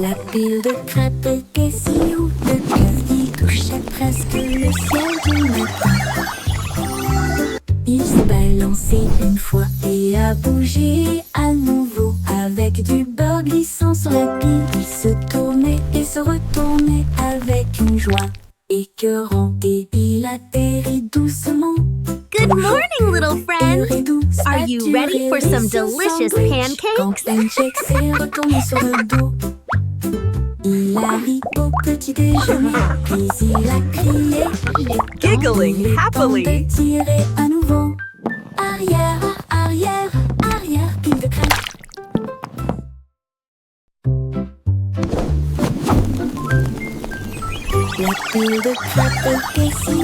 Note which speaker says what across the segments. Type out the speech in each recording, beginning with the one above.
Speaker 1: La pile de crêpes était si haute qu'il touchait presque le ciel du matin. Il s'est balancé une fois et a bougé à nouveau. Avec du beurre glissant sur la pile, il se tournait et se retournait avec une joie écœurante. Et il atterrit doucement.
Speaker 2: Good morning, little friend. Are you ready for some delicious
Speaker 1: Quand
Speaker 2: pancakes?
Speaker 1: Pancake s'est retourné sur le dos, il a ri au petit déjeuner, puis il a crié.
Speaker 3: Giggling
Speaker 1: Il est temps
Speaker 3: happily.
Speaker 1: de tirer à nouveau. Arrière, arrière, arrière, pile de crêpes. La pile de crêpes était si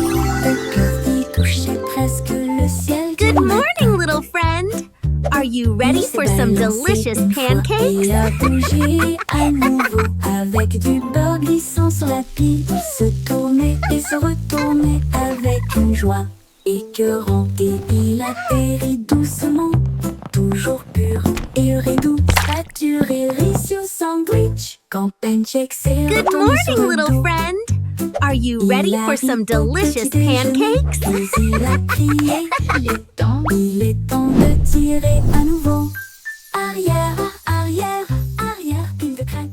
Speaker 1: haute qu'il touchait presque le ciel du
Speaker 2: Good
Speaker 1: matin.
Speaker 2: morning, little friend. Are you ready for some delicious pancakes?
Speaker 1: Il a bougé à nouveau avec du beurre glissant sur la pile. Il se tournait et se retournait avec une joie écœurante. Et il atterrit doucement, toujours pur et doux. Spatule et riz sur sandwich. Quand Pancake s'est
Speaker 2: Good
Speaker 1: retourné sur
Speaker 2: morning,
Speaker 1: le
Speaker 2: little
Speaker 1: dos,
Speaker 2: friend. Are you ready
Speaker 1: il a
Speaker 2: for
Speaker 1: ri
Speaker 2: some
Speaker 1: au
Speaker 2: delicious
Speaker 1: petit déjeuner,
Speaker 2: pancakes?
Speaker 1: puis il a crié. Il est temps de tirer à nouveau. Arrière, arrière, arrière, pile de crêpes.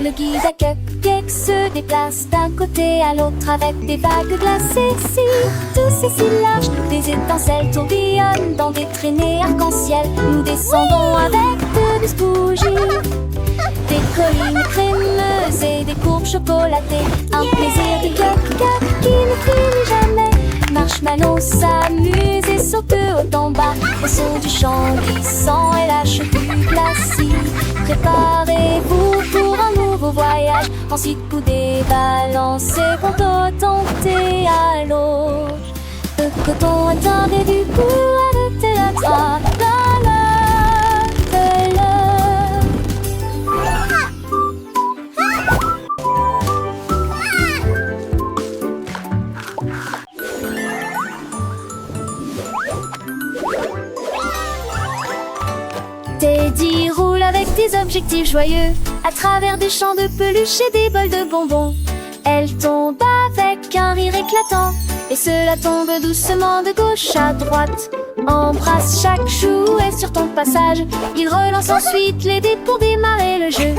Speaker 1: Le guide à cupcake se déplace d'un côté à l'autre avec des vagues glacées si douces et si larges. Des étincelles tourbillonnent dans des traînées arc-en-ciel. Nous descendons avec de douces bougies, des collines crémeuses et des courbes chocolatées. Un plaisir de cupcake qui ne finit jamais. Marshmallow s'amuse et saute haut en bas au son du chant glissant et la chute du glacis. Préparez-vous pour un nouveau voyage. Ensuite coudez, balancez, poteau tenter à l'eau. Le coton est un début pour arrêter la trappe. Teddy roule avec des objectifs joyeux à travers des champs de peluche et des bols de bonbons. Elle tombe avec un rire éclatant et cela tombe doucement de gauche à droite. Embrasse chaque jouet sur ton passage. Il relance ensuite les dés pour démarrer le jeu.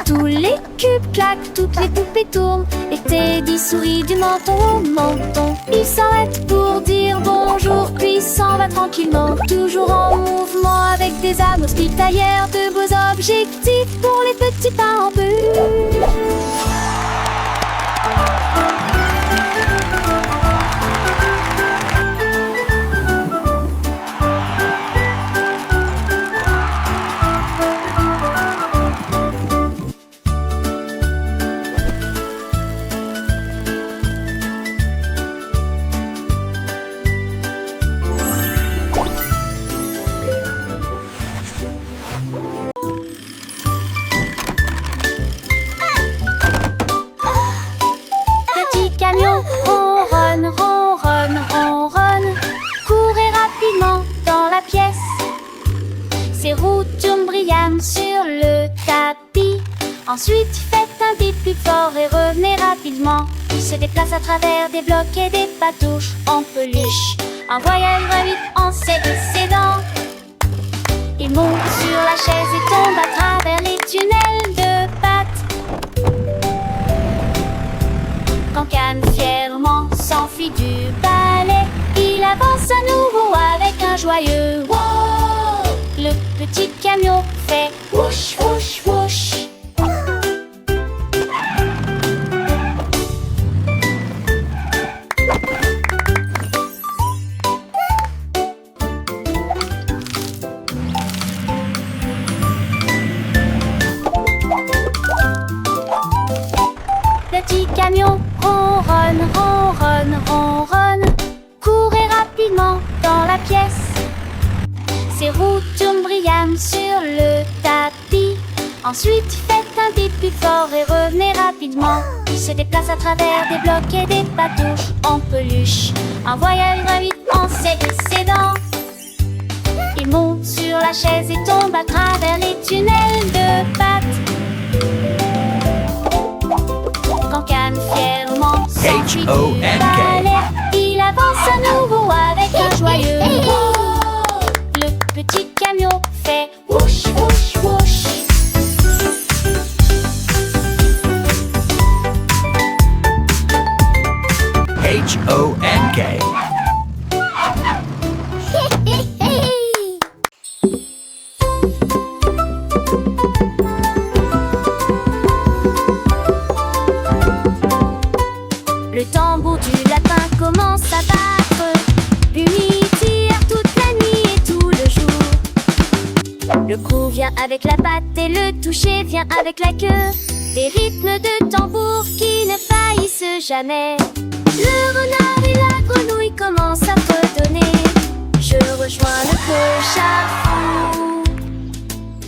Speaker 1: Tous les cubes claquent, toutes les poupées tournent et Teddy sourit du menton au menton. Il s'arrête pour dire bonjour puis s'en va tranquillement, toujours en mouvement avec des âmes hospitalières. De beaux objectifs pour les petits pas en peu. Petit camion ronronne, ronronne, ronronne. Courez rapidement dans la pièce. Ses roues tournent brillamment sur le tapis. Ensuite faites un bip plus fort et revenez rapidement. Il se déplace à travers des blocs et des patouches en peluche. Un voyage va vite en s'excédant. Il monte sur la chaise et tombe à travers les tunnels de pâte. Quand Can fièrement s'enfuit du balai, il avance à nouveau avec un joyeux wow. Le petit camion fait whoosh, whoosh, whoosh. Petit camion ronronne, ronronne, ronronne. Courez rapidement dans la pièce. Ses roues tournent brillamment sur le tapis. Ensuite faites un bip plus fort et revenez rapidement. Il se déplace à travers des blocs et des patouches en peluche. Un voyage gravite en ses dents. Il monte sur la chaise et tombe à travers les tunnels de pattes. Quand Can fièrement s'enfuit du balai, il avance à nouveau avec un joyeux wouh. Le petit camion fait wouch wouch wouch.
Speaker 3: H-O-N-K.
Speaker 1: Le tambour du lapin commence à battre. Puis il tire toute la nuit et tout le jour. Le crew vient avec la patte et le toucher vient avec la queue. Des rythmes de tambour qui ne faillissent jamais. Le renard et la grenouille commencent à fredonner. Je rejoins le clochard fou.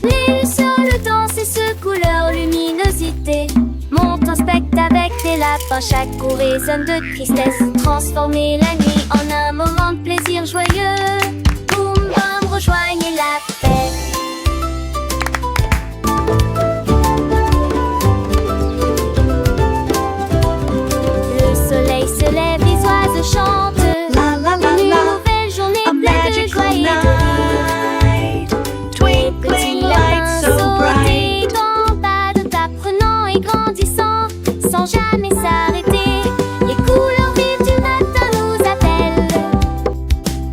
Speaker 1: Les lucioles dansent et secouent leur luminosité. Monte un spectre avec des lapins, chaque coup résonne de tristesse. Transformer la nuit en un moment de plaisir joyeux. Boum bam, rejoignez la fête. Le soleil se lève, les oiseaux chantent. Une nouvelle journée pleine de joie et de rire.
Speaker 2: Twinkling lights so bright.
Speaker 1: Dans pas de t'apprenant et grandissant, sans jamais s'arrêter. Les couleurs vives du matin nous appellent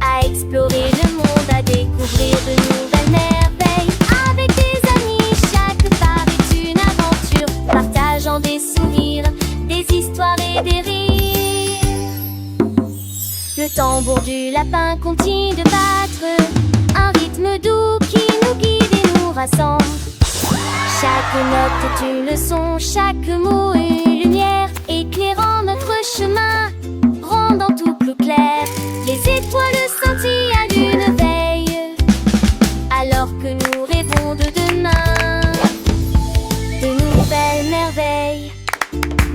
Speaker 1: à explorer le monde, à découvrir de nouvelles merveilles. Avec des amis, chaque part est une aventure, partageant des sourires, des histoires et des rires. Le tambour du lapin continue de battre, un rythme doux qui nous guide et nous rassemble. Chaque note est une leçon, chaque mot une lumière, éclairant notre chemin, rendant tout plus clair. Les étoiles scintillent à lune veille, alors que nous rêvons de demain, de nouvelles merveilles.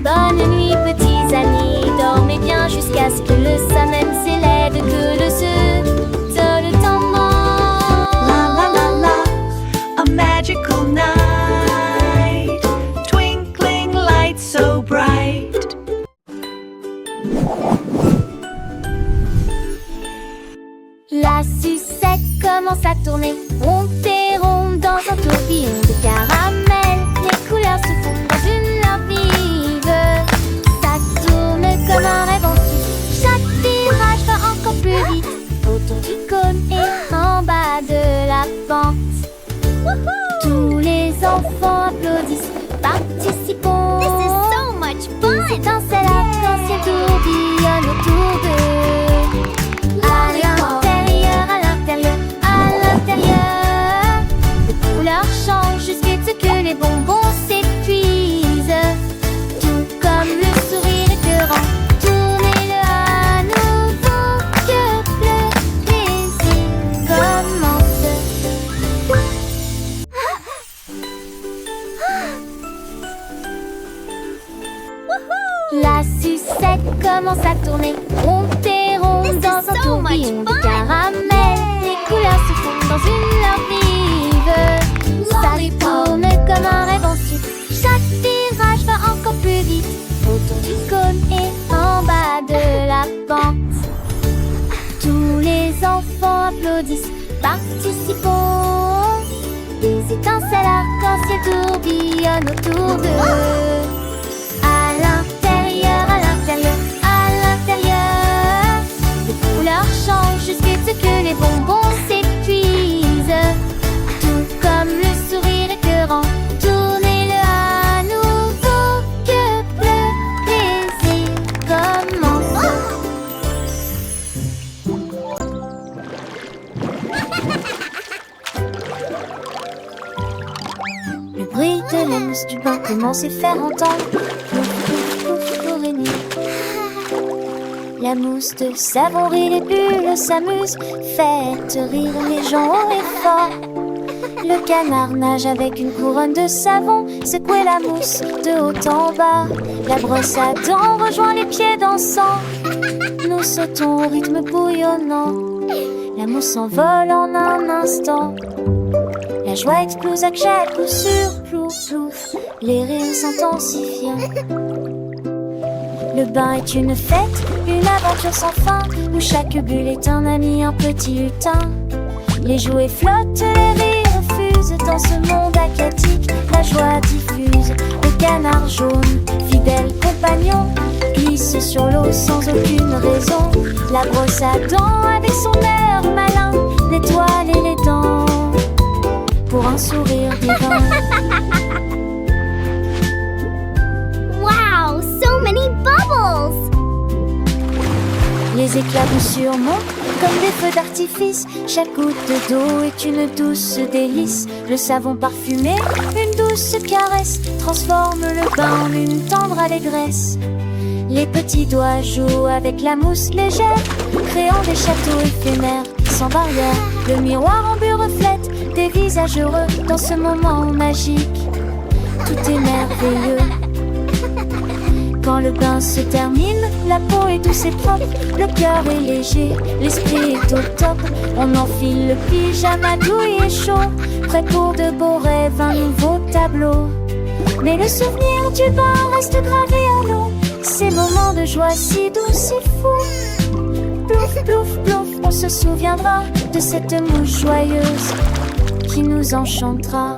Speaker 1: Bonne nuit petits amis, dormez bien jusqu'à ce que le soleil s'élève, que le seul temps mort.
Speaker 2: La la la la, a magical night. Twinkling lights so bright.
Speaker 1: La sucette commence à tourner, rond et rond dans un tourbillon de caramel. Les couleurs se fondent dans une lampe vive. Ça tourne comme un rêve en suite. Chaque virage va encore plus vite, autour du cône et en bas de la pente. Tous les enfants applaudissent, participons.
Speaker 2: This is so much
Speaker 1: Des
Speaker 2: fun.
Speaker 1: étincelles arc-en-ciel tourbillonnent autour d'eux. À l'intérieur, à l'intérieur, à l'intérieur. Les couleurs changent jusqu'à ce que les bonbons s'épuisent. Tout comme le sourire écœurant, tournez-le à nouveau, que le plaisir commence. La sucette commence à tourner, rond et rond
Speaker 2: This is
Speaker 1: dans un
Speaker 2: so much
Speaker 1: tourbillon de
Speaker 2: fun.
Speaker 1: caramel. Les couleurs se fondent dans une lampe vive. Ça tourne comme un rêve ensuite. Chaque virage va encore plus vite, autour du cône et en bas de la pente. Tous les enfants applaudissent, participons. Des étincelles arc-en-ciel tourbillonnent autour d'eux. À l'intérieur, à l'intérieur, à l'intérieur. Les couleurs changent jusqu'à ce que les bonbons s'épuisent. Tout comme le sourire écœurant, tournez-le à nouveau, que le plaisir commence. Le bruit de la mousse du bain commence à faire entendre. Pouf, pouf, pouf, pour une nuit. La mousse de savon et les bulles s'amusent. Faites rire les gens haut et fort. Le canard nage avec une couronne de savon, secouer la mousse de haut en bas. La brosse à dents rejoint les pieds dansants. Nous sautons au rythme bouillonnant. La mousse s'envole en un instant. La joie explose à chaque coup sûr, plouf, plouf. Les rires s'intensifient. Le bain est une fête, une aventure sans fin, où chaque bulle est un ami, un petit lutin. Les jouets flottent, les rires fusent dans ce monde aquatique. La joie diffuse, le canard jaune, fidèle compagnon, glisse sur l'eau sans aucune raison. La brosse à dents avec son air malin, nettoie les dents pour un sourire divin.
Speaker 2: Wow, so many bubbles!
Speaker 1: Les éclaboussures montent comme des feux d'artifice. Chaque goutte d'eau est une douce délice. Le savon parfumé, une douce caresse, transforme le bain en une tendre allégresse. Les petits doigts jouent avec la mousse légère, créant des châteaux éphémères sans barrière. Le miroir en but reflète des visages heureux dans ce moment magique. Tout est merveilleux. Quand le bain se termine, la peau est douce et propre, le cœur est léger, l'esprit est au top. On enfile le pyjama douille et chaud, prêt pour de beaux rêves, un nouveau tableau. Mais le souvenir du bain reste gravé à l'eau, ces moments de joie si doux, si fous. Plouf, plouf, plouf, on se souviendra de cette mouche joyeuse qui nous enchantera.